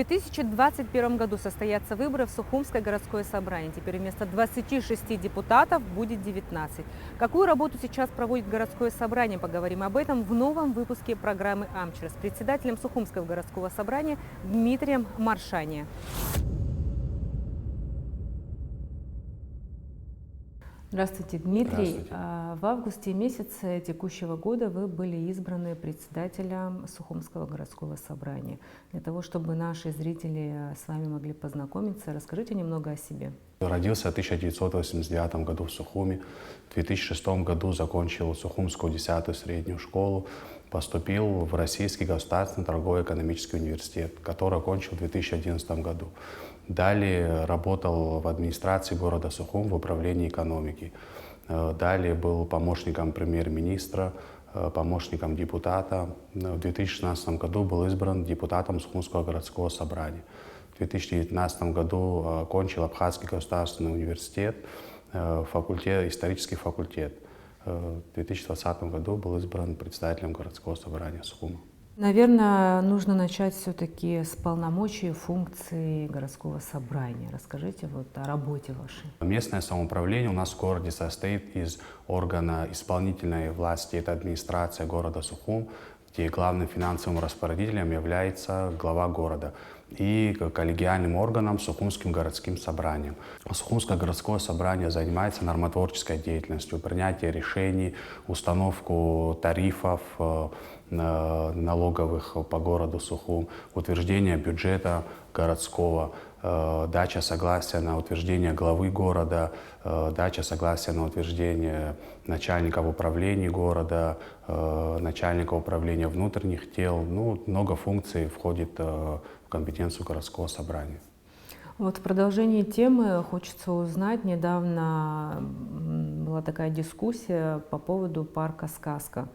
2021 году состоятся выборы в Сухумское городское собрание. Теперь вместо 26 депутатов будет 19. Какую работу сейчас проводит городское собрание? Поговорим об этом в новом выпуске программы «Амчер» с председателем Сухумского городского собрания Дмитрием Маршания. Здравствуйте, Дмитрий. Здравствуйте. В августе месяце текущего года вы были избраны председателем Сухумского городского собрания. Для того, чтобы наши зрители с вами могли познакомиться, расскажите немного о себе. Родился в 1989 году в Сухуми. В 2006 году закончил Сухумскую 10-ю среднюю школу. Поступил в Российский государственный торгово-экономический университет, который окончил в 2011 году. Далее работал в администрации города Сухум в управлении экономики. Далее был помощником премьер-министра, помощником депутата. В 2016 году был избран депутатом Сухумского городского собрания. В 2019 году окончил Абхазский государственный университет, исторический факультет. В 2020 году был избран председателем городского собрания Сухума. Наверное, нужно начать все-таки с полномочий и функций городского собрания. Расскажите о работе вашей. Местное самоуправление у нас в городе состоит из органа исполнительной власти, это администрация города Сухум, где главным финансовым распорядителем является глава города, и коллегиальным органом Сухумским городским собранием. Сухумское городское собрание занимается нормотворческой деятельностью, принятие решений, установку тарифов налоговых по городу Сухум, утверждение бюджета городского, дача согласия на утверждение главы города, дача согласия на утверждение начальников управления города, начальника управления внутренних дел. Много функций входит в компетенцию городского собрания. Вот в продолжении темы хочется узнать, недавно была такая дискуссия по поводу парка «Сказка».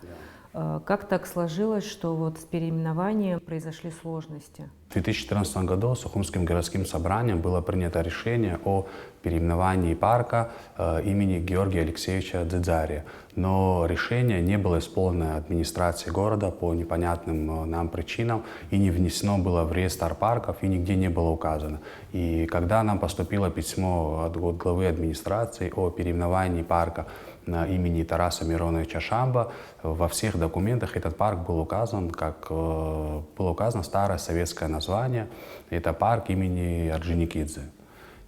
Как так сложилось, что с переименованием произошли сложности? В 2014 году Сухумским городским собранием было принято решение о переименовании парка имени Георгия Алексеевича Дзидзария. Но решение не было исполнено администрацией города по непонятным нам причинам и не внесено было в реестр парков и нигде не было указано. И когда нам поступило письмо от главы администрации о переименовании парка имени Тараса Мироновича Шамба, во всех документах этот парк был указан, было указано старое советское название. Это парк имени Орджоникидзе.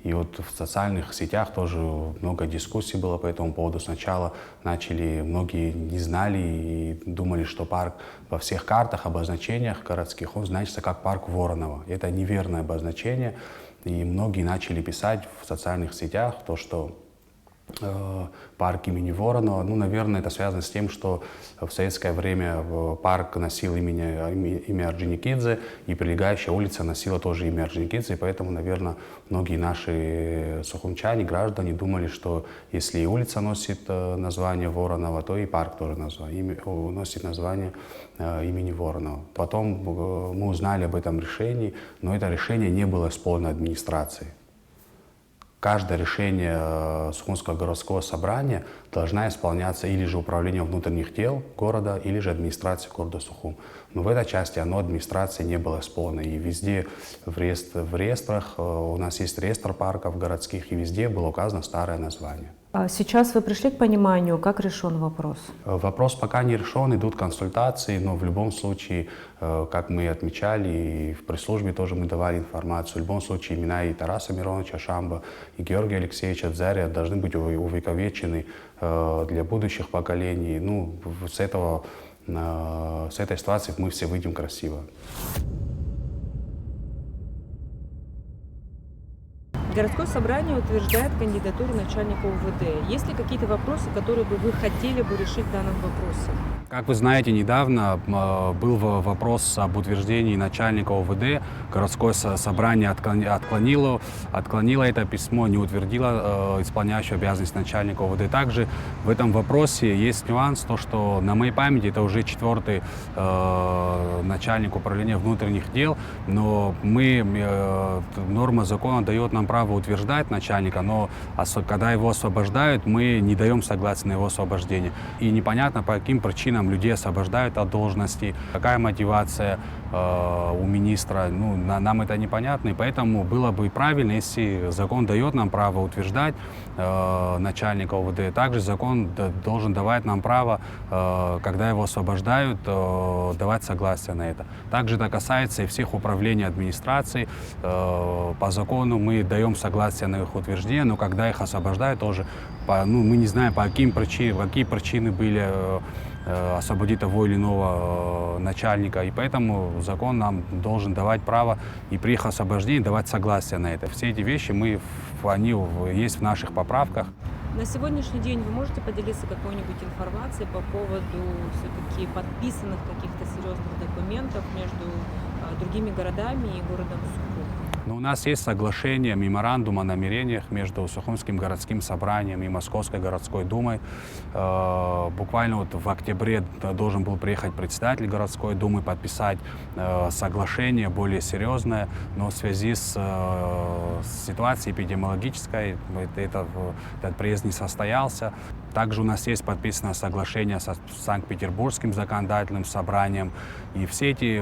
И в социальных сетях тоже много дискуссий было по этому поводу. Сначала многие не знали и думали, что парк во всех картах, обозначениях городских, он значится как парк Воронова. Это неверное обозначение. И многие начали писать в социальных сетях что парк имени Воронова. Наверное, это связано с тем, что в советское время парк носил имя Орджоникидзе, и прилегающая улица носила тоже имя Орджоникидзе, и поэтому, наверное, многие наши сухумчане, граждане думали, что если и улица носит название Воронова, то и парк тоже носит название имени Воронова. Потом мы узнали об этом решении, но это решение не было исполнено администрацией. Каждое решение Сухумского городского собрания должна исполняться или же управлением внутренних дел города, или же администрацией города Сухум. Но в этой части администрации не было исполнено. И везде в реестрах, у нас есть реестр парков городских, и везде было указано старое название. А сейчас вы пришли к пониманию, как решен вопрос? Вопрос пока не решен, идут консультации, но в любом случае, как мы отмечали, и в пресс-службе тоже мы давали информацию, в любом случае имена и Тараса Мироновича Шамба, и Георгия Алексеевича Дзария должны быть увековечены для будущих поколений. С этой ситуации мы все выйдем красиво. Городское собрание утверждает кандидатуру начальника УВД. Есть ли какие-то вопросы, которые бы вы хотели бы решить в данном вопросе? Как вы знаете, недавно был вопрос об утверждении начальника ОВД. Городское собрание отклонило это письмо, не утвердило исполняющего обязанности начальника ОВД. Также в этом вопросе есть нюанс, что на моей памяти это уже 4-й начальник управления внутренних дел, но норма закона дает нам право право утверждать начальника, но когда его освобождают, мы не даем согласия на его освобождение. И непонятно, по каким причинам людей освобождают от должности, какая мотивация у министра. Ну, нам это непонятно, и поэтому было бы правильно, если закон дает нам право утверждать начальника ОВД, также закон должен давать нам право, когда его освобождают, давать согласие на это. Также это касается и всех управлений администрации. По закону мы даем согласие на их утверждение, но когда их освобождают, тоже мы не знаем, по каким причинам, какие причины были освободить того или иного начальника. И поэтому закон нам должен давать право и при их освобождении давать согласие на это. Все эти вещи они есть в наших поправках. На сегодняшний день вы можете поделиться какой-нибудь информацией по поводу все-таки подписанных каких-то серьезных документов между другими городами и городом Сухум? Но у нас есть соглашение, меморандум о намерениях между Сухумским городским собранием и Московской городской думой. Буквально вот в октябре должен был приехать председатель городской думы, подписать соглашение более серьезное, но в связи с ситуацией эпидемиологической этот приезд не состоялся. Также у нас есть подписано соглашение с Санкт-Петербургским законодательным собранием. И все эти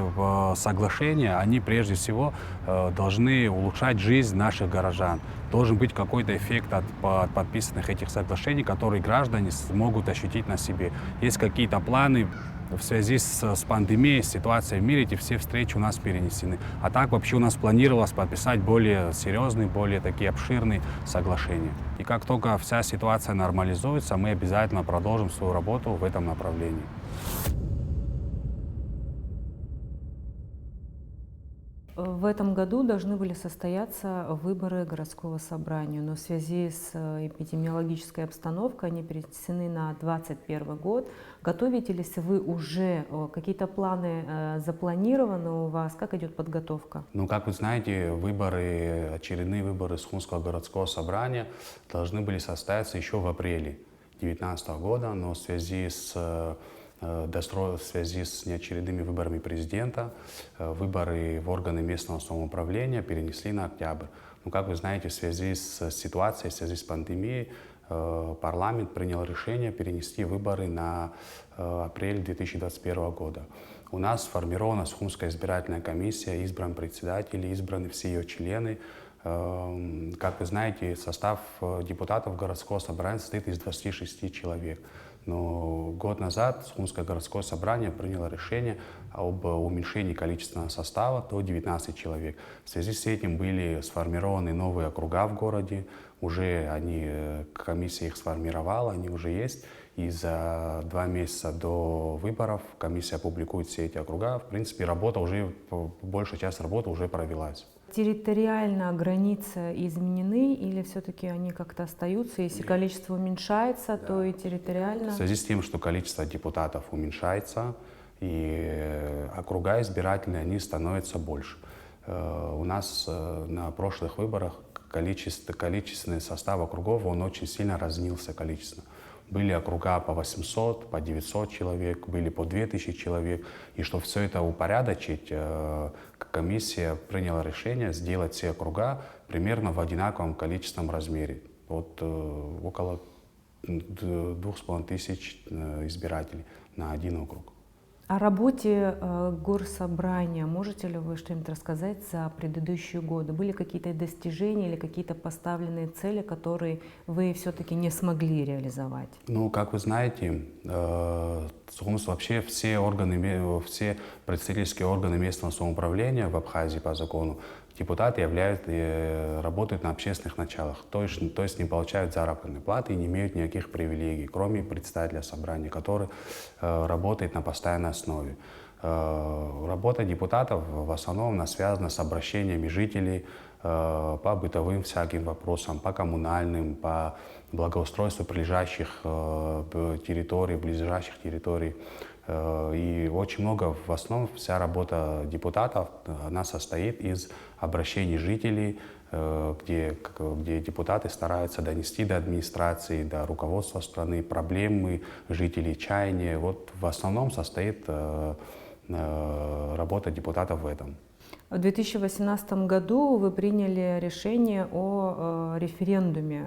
соглашения, они прежде всего должны улучшать жизнь наших горожан. Должен быть какой-то эффект от подписанных этих соглашений, которые граждане смогут ощутить на себе. Есть какие-то планы. В связи с пандемией, ситуацией в мире, эти все встречи у нас перенесены. А так вообще у нас планировалось подписать более серьезные, более такие обширные соглашения. И как только вся ситуация нормализуется, мы обязательно продолжим свою работу в этом направлении. В этом году должны были состояться выборы городского собрания, но в связи с эпидемиологической обстановкой они перенесены на 2021 год. Готовите ли вы уже, какие-то планы запланированы у вас? Как идет подготовка? Ну, как вы знаете, очередные выборы Сухумского городского собрания должны были состояться еще в апреле 2019 года, но в связи с неочередными выборами президента, выборы в органы местного самоуправления перенесли на октябрь. Но, как вы знаете, в связи с ситуацией, в связи с пандемией, парламент принял решение перенести выборы на апрель 2021 года. У нас сформирована Сухумская избирательная комиссия, избран председатель, избраны все ее члены. Как вы знаете, состав депутатов городского собрания состоит из 26 человек. Но год назад Сухумское городское собрание приняло решение об уменьшении количественного состава до 19 человек. В связи с этим были сформированы новые округа в городе. Комиссия их сформировала, они уже есть. И за 2 месяца до выборов комиссия опубликует все эти округа. В принципе, большая часть работы уже провелась. Территориально границы изменены или все-таки они как-то остаются? Если количество уменьшается, то и территориально? В связи с тем, что количество депутатов уменьшается, и округа избирательные, они становятся больше. У нас на прошлых выборах количественный состав округов, он очень сильно разнился количественно. Были округа по 800, по 900 человек, были по 2000 человек. И чтобы все это упорядочить, комиссия приняла решение сделать все округа примерно в одинаковом количественном размере. Около 2500 избирателей на один округ. О работе горсобрания можете ли вы что-нибудь рассказать за предыдущие годы? Были какие-то достижения или какие-то поставленные цели, которые вы все-таки не смогли реализовать? Ну, как вы знаете, вообще все представительские органы местного самоуправления в Абхазии по закону, депутаты работают на общественных началах, то есть не получают заработной платы и не имеют никаких привилегий, кроме председателя собрания, который работает на постоянной основе. Работа депутатов в основном связана с обращениями жителей по бытовым всяким вопросам, по коммунальным, по благоустройству ближайших территорий. И очень много, в основном вся работа депутатов, она состоит из обращений жителей, где депутаты стараются донести до администрации, до руководства страны проблемы жителей, чаяния. В основном состоит работа депутатов в этом. В 2018 году вы приняли решение о референдуме.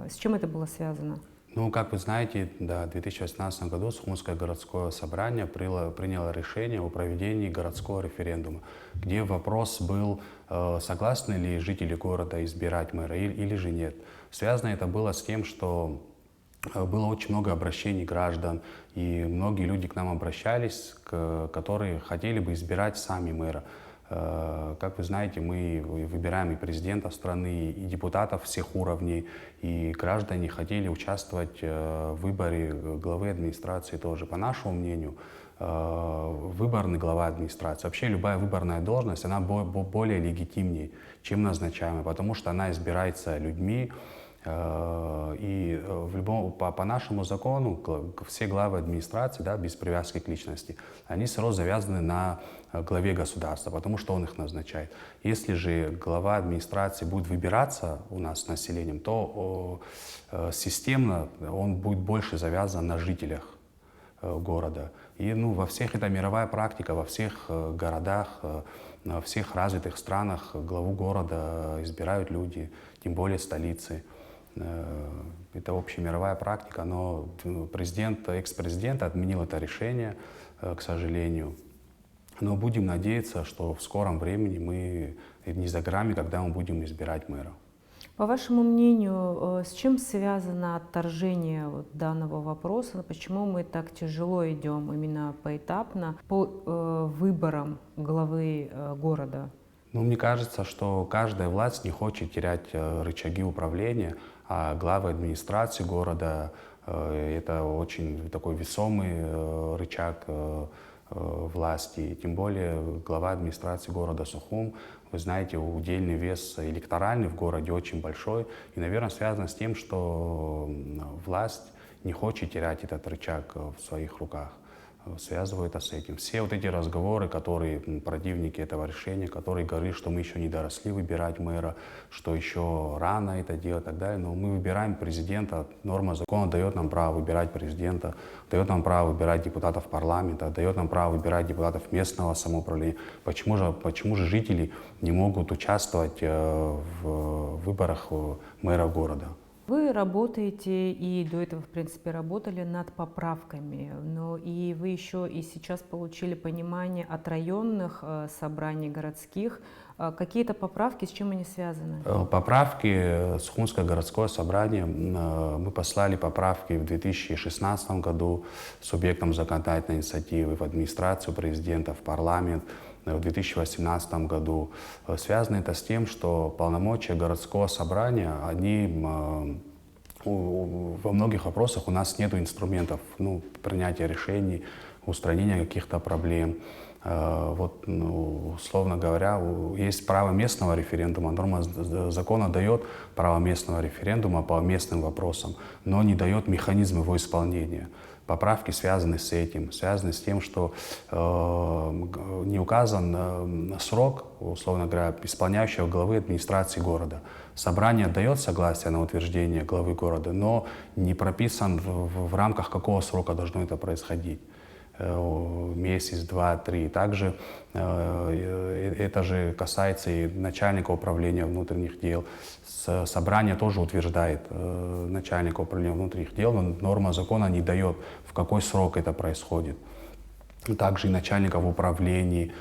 С чем это было связано? Ну, как вы знаете, да, в 2018 году Сухумское городское собрание приняло решение о проведении городского референдума, где вопрос был, согласны ли жители города избирать мэра или же нет. Связано это было с тем, что было очень много обращений граждан, и многие люди к нам обращались, которые хотели бы избирать сами мэра. Как вы знаете, мы выбираем и президента страны, и депутатов всех уровней, и граждане хотели участвовать в выборе главы администрации тоже. По нашему мнению, выборный глава администрации, вообще любая выборная должность, она более легитимнее, чем назначаемая, потому что она избирается людьми. И по нашему закону все главы администрации, да, без привязки к личности, они сразу завязаны на главе государства, потому что он их назначает. Если же глава администрации будет выбираться у нас с населением, то системно он будет больше завязан на жителях города. И во всех, это мировая практика, во всех городах, во всех развитых странах главу города избирают люди, тем более столицы. Это общемировая практика, но экс-президент отменил это решение, к сожалению. Но будем надеяться, что в скором времени мы не за горами, когда мы будем избирать мэра. По вашему мнению, с чем связано отторжение данного вопроса? Почему мы так тяжело идем именно поэтапно по выборам главы города? Мне кажется, что каждая власть не хочет терять рычаги управления, а главы администрации города это очень такой весомый рычаг власти. Тем более глава администрации города Сухум, вы знаете, удельный вес электоральный в городе очень большой. И, наверное, связано с тем, что власть не хочет терять этот рычаг в своих руках. Связывают это с этим. Все вот эти разговоры, которые противники этого решения, которые говорят, что мы еще не доросли выбирать мэра, что еще рано это делать и так далее. Но мы выбираем президента, норма закона дает нам право выбирать президента, дает нам право выбирать депутатов парламента, дает нам право выбирать депутатов местного самоуправления. Почему же жители не могут участвовать в выборах мэра города? Вы работаете и до этого, в принципе, работали над поправками, но и вы еще и сейчас получили понимание от районных собраний городских. Какие-то поправки, с чем они связаны? Поправки, Сухумское городское собрание, мы послали поправки в 2016 году субъектам законодательной инициативы, в администрацию президента, в парламент. В 2018 году. Связано это с тем, что полномочия городского собрания, они во многих вопросах у нас нет инструментов принятия решений, устранения каких-то проблем. Условно говоря, есть право местного референдума, норма закона дает право местного референдума по местным вопросам, но не дает механизм его исполнения. Поправки связаны с этим, связаны с тем, что не указан срок, условно говоря, исполняющего главы администрации города. Собрание дает согласие на утверждение главы города, но не прописан в рамках какого срока должно это происходить. Месяц, два, три. Также это же касается и начальника управления внутренних дел. Собрание тоже утверждает начальника управления внутренних дел, но норма закона не дает, в какой срок это происходит. Также и начальников управлений.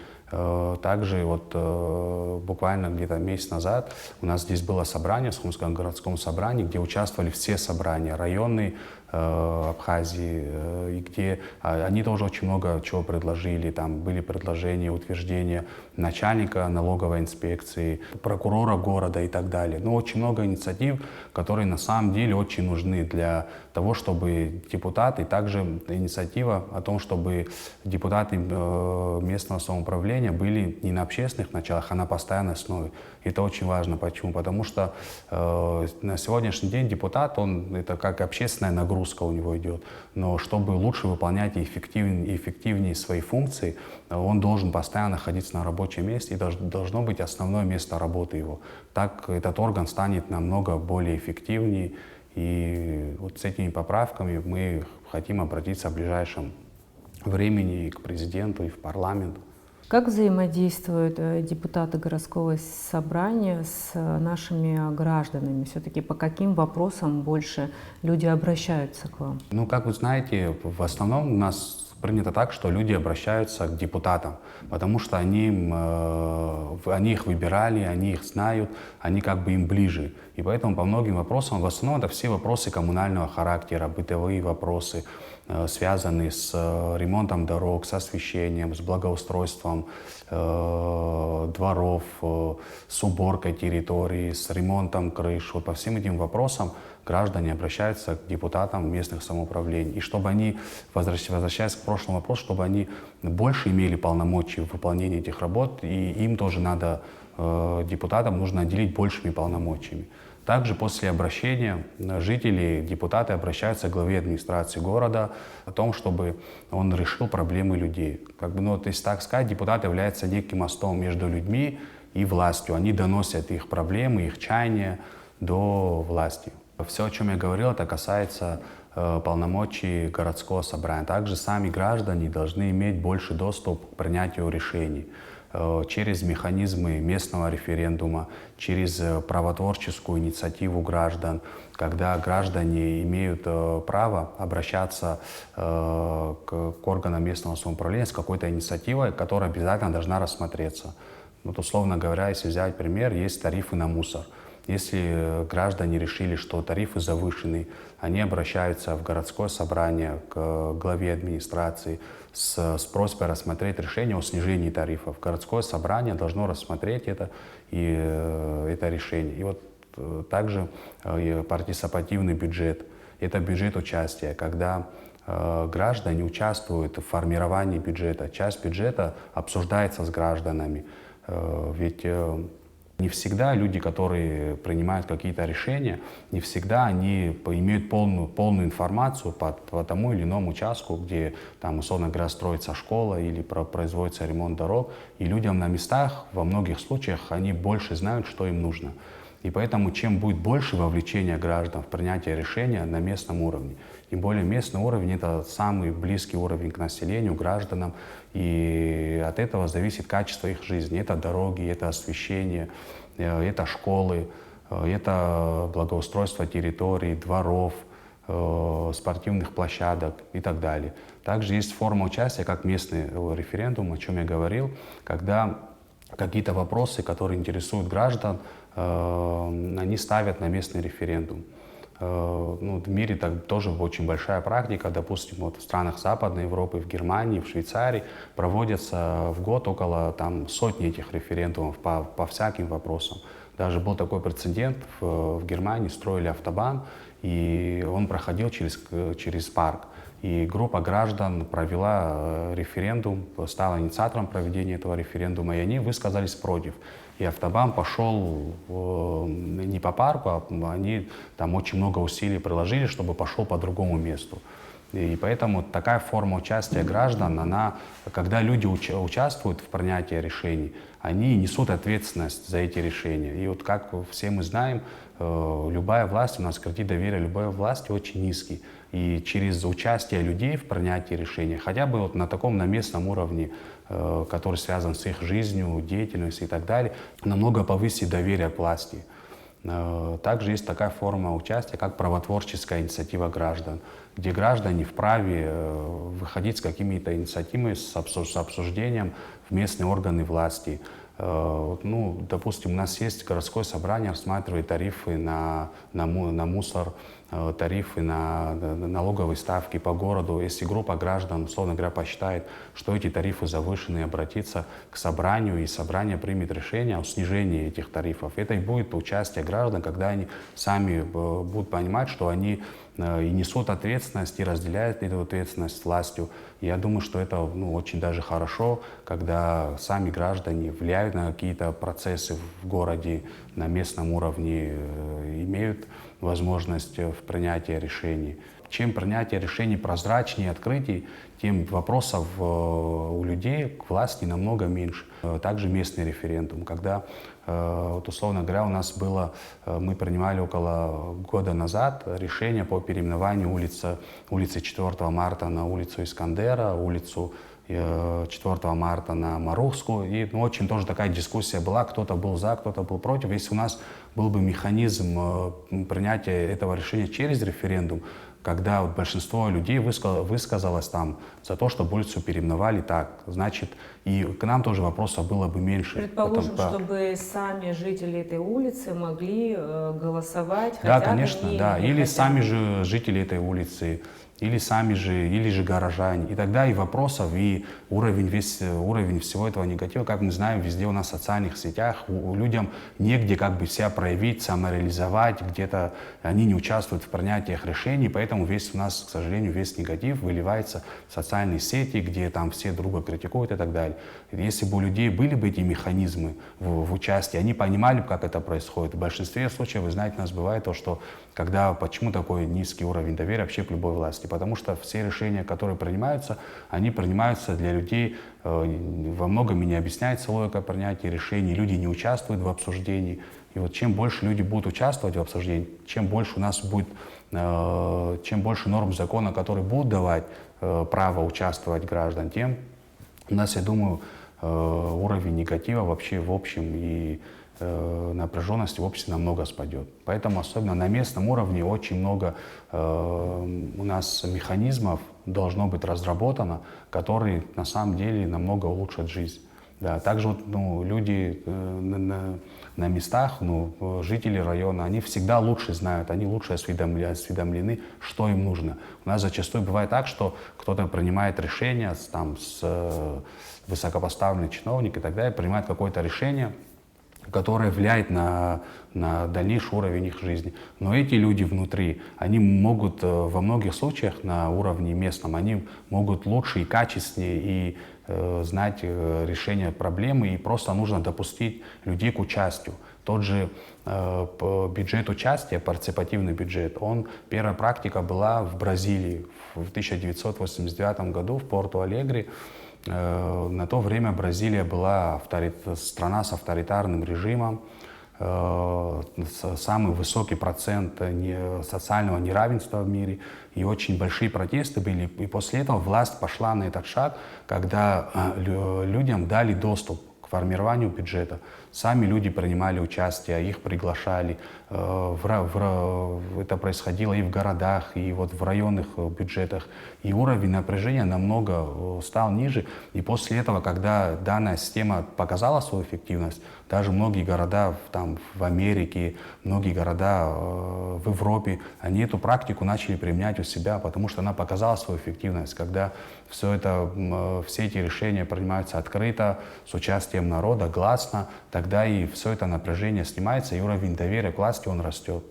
Также буквально где-то месяц назад у нас здесь было собрание в Сухумском городском собрании, где участвовали все собрания, районные Абхазии, и где они тоже очень много чего предложили. Там были предложения, утверждения начальника налоговой инспекции, прокурора города и так далее. Но очень много инициатив, которые на самом деле очень нужны для того, чтобы депутаты, также инициатива о том, чтобы депутаты местного самоуправления были не на общественных началах, а на постоянной основе. Это очень важно. Почему? Потому что на сегодняшний день депутат, это как общественная нагрузка у него идет. Но чтобы лучше выполнять и эффективнее свои функции, он должен постоянно находиться на рабочем месте, и должно быть основное место работы его. Так этот орган станет намного более эффективнее. И с этими поправками мы хотим обратиться в ближайшем времени и к президенту, и в парламент. Как взаимодействуют депутаты городского собрания с нашими гражданами? Все-таки по каким вопросам больше люди обращаются к вам? Ну, как вы знаете, в основном у нас принято так, что люди обращаются к депутатам, потому что они их выбирали, они их знают, они как бы им ближе. И поэтому по многим вопросам, в основном это все вопросы коммунального характера, бытовые вопросы, связанные с ремонтом дорог, с освещением, с благоустройством дворов, с уборкой территории, с ремонтом крыш. Вот по всем этим вопросам граждане обращаются к депутатам местных самоуправлений. И чтобы они, возвращаясь к прошлому вопросу, чтобы они больше имели полномочий в выполнении этих работ, и им тоже надо, депутатам нужно отделить большими полномочиями. Также после обращения жители, депутаты обращаются к главе администрации города о том, чтобы он решил проблемы людей. Как бы, ну, то есть, так сказать, депутат является неким мостом между людьми и властью. Они доносят их проблемы, их чаяния до власти. Все, о чем я говорил, это касается полномочий городского собрания. Также сами граждане должны иметь больше доступ к принятию решений через механизмы местного референдума, через правотворческую инициативу граждан, когда граждане имеют право обращаться к органам местного самоуправления с какой-то инициативой, которая обязательно должна рассмотреться. Вот, условно говоря, если взять пример, есть тарифы на мусор. Если граждане решили, что тарифы завышены, они обращаются в городское собрание, к главе администрации с просьбой рассмотреть решение о снижении тарифов. Городское собрание должно рассмотреть это решение. И вот также партисипативный бюджет. Это бюджет участия, когда граждане участвуют в формировании бюджета. Часть бюджета обсуждается с гражданами. Ведь не всегда люди, которые принимают какие-то решения, не всегда они имеют полную информацию по тому или иному участку, где, там, условно говоря, строится школа или производится ремонт дорог. И людям на местах во многих случаях они больше знают, что им нужно. И поэтому чем будет больше вовлечения граждан в принятие решения на местном уровне, тем более местный уровень — это самый близкий уровень к населению, гражданам, и от этого зависит качество их жизни. Это дороги, это освещение, это школы, это благоустройство территорий, дворов, спортивных площадок и так далее. Также есть форма участия, как местный референдум, о чем я говорил, когда какие-то вопросы, которые интересуют граждан, они ставят на местный референдум. Ну, в мире так тоже очень большая практика. Допустим, вот в странах Западной Европы, в Германии, в Швейцарии проводятся в год около сотни этих референдумов по всяким вопросам. Даже был такой прецедент: в Германии строили автобан, и он проходил через парк. И группа граждан провела референдум, стала инициатором проведения этого референдума, и они высказались против. И автобан пошел не по парку, а они там очень много усилий приложили, чтобы пошел по другому месту. И поэтому такая форма участия граждан, когда люди участвуют в принятии решений, они несут ответственность за эти решения. И вот как все мы знаем, любая власть, у нас кредит доверия любой власти очень низкий. И через участие людей в принятии решений, хотя бы вот на местном уровне, который связан с их жизнью, деятельностью и так далее, намного повысит доверие к власти. Также есть такая форма участия, как правотворческая инициатива граждан, где граждане вправе выходить с какими-то инициативами, с обсуждением в местные органы власти. Ну, допустим, у нас есть городское собрание, рассматривает тарифы на мусор, тарифы на налоговые ставки по городу. Если группа граждан, условно говоря, посчитает, что эти тарифы завышены, обратится к собранию, и собрание примет решение о снижении этих тарифов. Это и будет участие граждан, когда они сами будут понимать, что они и несут ответственность, и разделяют эту ответственность с властью. И я думаю, что это очень даже хорошо, когда сами граждане влияют на какие-то процессы в городе, на местном уровне, имеют возможность в принятии решений. чем принятие решений прозрачнее, открытий, тем вопросов у людей к власти намного меньше. Также местный референдум, когда, вот условно говоря, у нас было, мы принимали около года назад решение по переименованию улицы 4 марта на улицу Искандера, улицу 4 марта на Марухскую. И очень тоже такая дискуссия была, кто-то был за, кто-то был против. Если у нас был бы механизм принятия этого решения через референдум, когда вот большинство людей высказалось там за то, чтобы улицу переименовали так, значит, и к нам тоже вопросов было бы меньше. Предположим, чтобы сами жители этой улицы могли голосовать. Да, хотят конечно, они да. или Или хотят. сами же жители этой улицы, или сами же, или же горожане. И тогда и вопросов, и уровень всего этого негатива, как мы знаем, везде у нас в социальных сетях, людям негде как бы себя проявить, самореализовать, где-то они не участвуют в принятиях решений, поэтому весь у нас, к сожалению, весь негатив выливается в социальные сети, где там все друга критикуют и так далее. Если бы у людей были бы эти механизмы в участии, они понимали бы, как это происходит. В большинстве случаев, вы знаете, у нас бывает то, что почему такой низкий уровень доверия вообще к любой власти? Потому что все решения, которые принимаются, они принимаются для людей, во многом и не объясняется логика принятия решений, люди не участвуют в обсуждении. И вот чем больше люди будут участвовать в обсуждении, чем больше у нас будет, чем больше норм закона, которые будут давать право участвовать граждан, тем у нас, я думаю, уровень негатива вообще в общем и напряженности в обществе намного спадет. Поэтому особенно на местном уровне очень много у нас механизмов должно быть разработано, которые на самом деле намного улучшат жизнь. Да, также вот, люди на местах, жители района, они всегда лучше знают, они лучше осведомлены, что им нужно. У нас зачастую бывает так, что кто-то принимает решение, высокопоставленный чиновник и так далее, принимает какое-то решение, которое влияет на дальнейший уровень их жизни. Но эти люди внутри, они могут во многих случаях на уровне местном, они могут лучше и качественнее и знать решение проблемы, и просто нужно допустить людей к участию. Тот же бюджет участия, партиципативный бюджет, первая практика была в Бразилии в 1989 году в Порту-Алегре. На то время Бразилия была страна с авторитарным режимом, самый высокий процент социального неравенства в мире, и очень большие протесты были. И после этого власть пошла на этот шаг, когда людям дали доступ к формированию бюджета. Сами люди принимали участие, их приглашали. Это происходило и в городах, и вот в районных бюджетах. И уровень напряжения намного стал ниже. И после этого, когда данная система показала свою эффективность, даже многие города в Америке, многие города в Европе, они эту практику начали применять у себя, потому что она показала свою эффективность, когда все эти решения принимаются открыто, с участием народа, гласно, тогда и все это напряжение снимается, и уровень доверия к власти, он растет.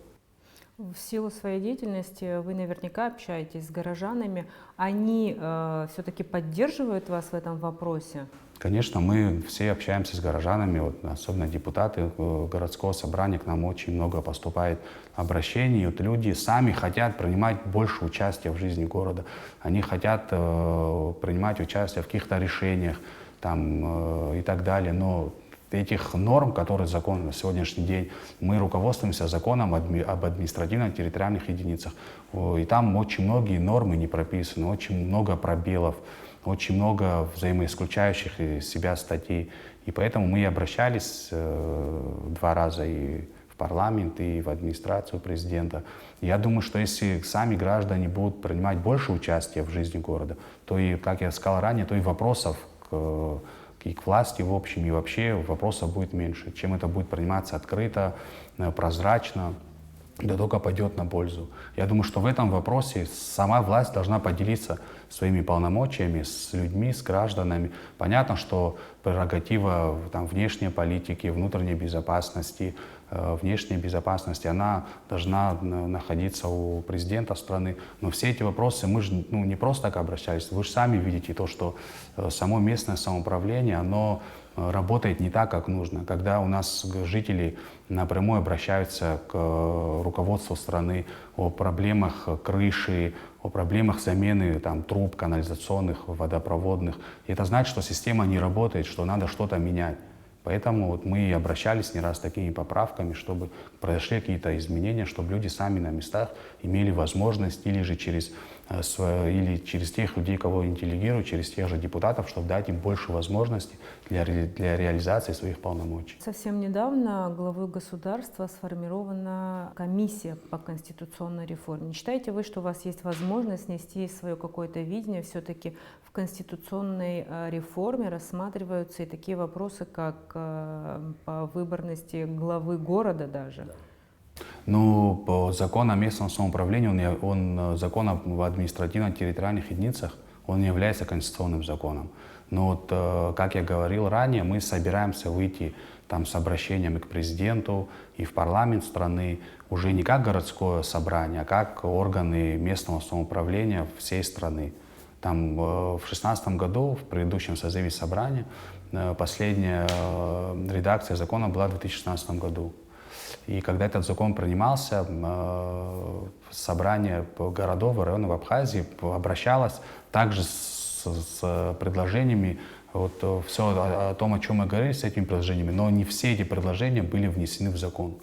В силу своей деятельности вы наверняка общаетесь с горожанами. Они все-таки поддерживают вас в этом вопросе? Конечно, мы все общаемся с горожанами, особенно депутаты городского собрания, к нам очень много поступает обращений. Люди сами хотят принимать больше участия в жизни города. Они хотят принимать участие в каких-то решениях и так далее. Но этих норм, которые закон на сегодняшний день, мы руководствуемся законом об административно-территориальных единицах. И там очень многие нормы не прописаны, очень много пробелов, очень много взаимоисключающих из себя статей. И поэтому мы обращались 2 раза и в парламент, и в администрацию президента. Я думаю, что если сами граждане будут принимать больше участия в жизни города, то и, как я сказал ранее, то и вопросов и к власти в общем, и вообще вопросов будет меньше. Чем это будет приниматься открыто, прозрачно, да только пойдет на пользу. Я думаю, что в этом вопросе сама власть должна поделиться своими полномочиями с людьми, с гражданами. Понятно, что прерогатива внешней политики, внутренней безопасности, внешней безопасности, она должна находиться у президента страны. Но все эти вопросы мы же не просто так обращались. Вы же сами видите то, что само местное самоуправление, оно работает не так, как нужно. Когда у нас жители напрямую обращаются к руководству страны о проблемах крыши, о проблемах замены труб канализационных, водопроводных. И это значит, что система не работает, что надо что-то менять. Поэтому мы и обращались не раз с такими поправками, чтобы произошли какие-то изменения, чтобы люди сами на местах имели возможность или же через тех людей, кого интеллигируют, через тех же депутатов, чтобы дать им больше возможностей для реализации своих полномочий. Совсем недавно главой государства сформирована комиссия по конституционной реформе. Не считаете вы, что у вас есть возможность нести свое какое-то видение? Все-таки в конституционной реформе рассматриваются и такие вопросы, как по выборности главы города даже. Ну, по закону о местном самоуправлении, закон об административно-территориальных единицах, он не является конституционным законом. Но вот, как я говорил ранее, мы собираемся выйти с обращениями к президенту и в парламент страны уже не как городское собрание, а как органы местного самоуправления всей страны. В 2016 году, в предыдущем созыве собрания, последняя редакция закона была в 2016 году. И когда этот закон принимался, собрание городов и районов Абхазии обращалось также с предложениями, все о том, о чем мы говорили, с этими предложениями, но не все эти предложения были внесены в закон.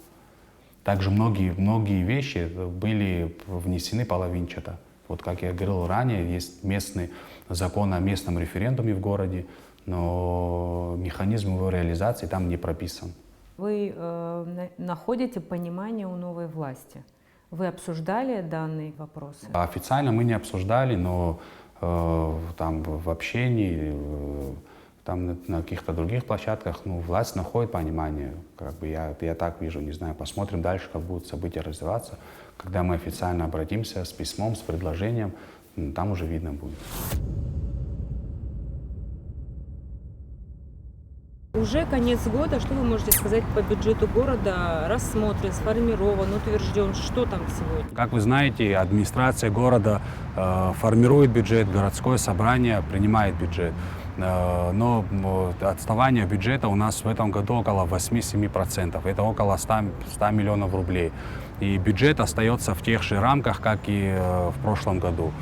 Также многие вещи были внесены половинчато. Вот как я говорил ранее, есть местный закон о местном референдуме в городе, но механизм его реализации там не прописан. Вы находите понимание у новой власти? Вы обсуждали данные вопросы? Официально мы не обсуждали, но в общении, на каких-то других площадках, власть находит понимание. Я так вижу, не знаю, посмотрим дальше, как будут события развиваться. Когда мы официально обратимся с письмом, с предложением, там уже видно будет. Уже конец года. Что вы можете сказать по бюджету города? Рассмотрен, сформирован, утвержден. Что там сегодня? Как вы знаете, администрация города формирует бюджет, городское собрание принимает бюджет. Но отставание бюджета у нас в этом году около 8-7%. Это около 100 миллионов рублей. И бюджет остается в тех же рамках, как и в прошлом году.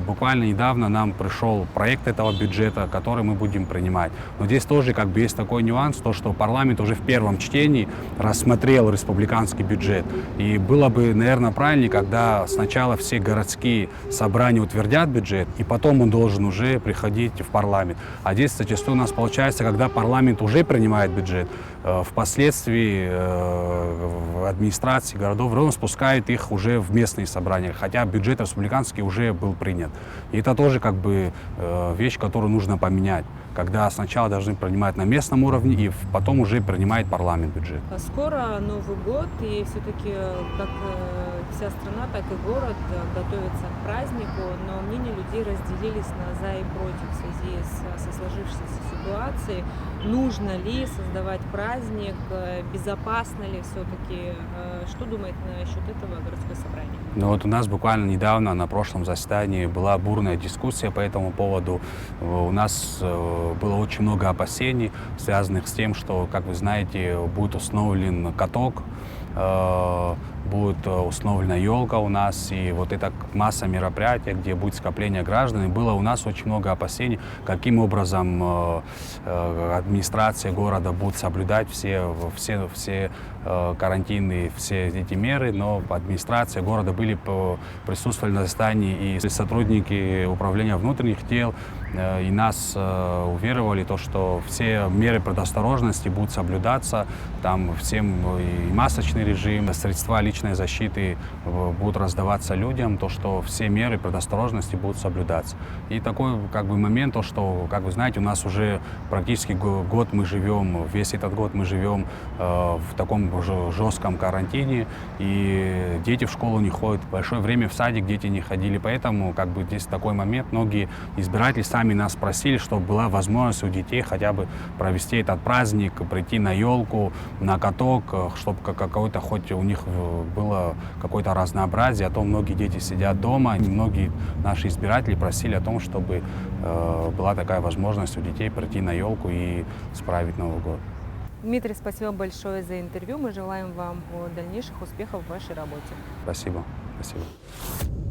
Буквально недавно нам пришел проект этого бюджета, который мы будем принимать. Но здесь тоже есть такой нюанс, что парламент уже в первом чтении рассмотрел республиканский бюджет. И было бы, наверное, правильнее, когда сначала все городские собрания утвердят бюджет, и потом он должен уже приходить в парламент. А здесь зачастую у нас получается, когда парламент уже принимает бюджет, впоследствии в администрации городов районов спускают их уже в местные собрания, хотя бюджет республиканский уже был принят. И это тоже вещь, которую нужно поменять, когда сначала должны принимать на местном уровне и потом уже принимает парламент бюджет. Скоро Новый год, и все-таки как вся страна, так и город готовятся к празднику, но мнения людей разделились на за и против в связи со сложившейся ситуацией. Нужно ли создавать праздник, безопасно ли все-таки? Что думает насчет этого городское собрание? У нас буквально недавно на прошлом заседании была бурная дискуссия по этому поводу. У нас было очень много опасений, связанных с тем, что, как вы знаете, будет установлен каток, будет установлена елка у нас, и это масса мероприятий, где будет скопление граждан. И было у нас очень много опасений, каким образом администрация города будет соблюдать все карантинные, все эти меры, но администрация города присутствовали на заседании и сотрудники управления внутренних дел, и нас уверовали, что все меры предосторожности будут соблюдаться, всем и масочный режим, средства личной личной защиты будут раздаваться людям, то что все меры предосторожности будут соблюдаться. И такой как бы момент, то что, как вы знаете, у нас уже практически год мы живем, весь этот год мы живем в таком жестком карантине, и дети в школу не ходят, большое время в садик дети не ходили, поэтому как бы здесь такой момент, многие избиратели сами нас просили, чтобы была возможность у детей хотя бы провести этот праздник, прийти на елку, на каток, чтобы какой-то хоть у них было какое-то разнообразие, а то многие дети сидят дома, и многие наши избиратели просили о том, чтобы была такая возможность у детей прийти на елку и справить Новый год. Дмитрий, спасибо большое за интервью. Мы желаем вам дальнейших успехов в вашей работе. Спасибо. Спасибо.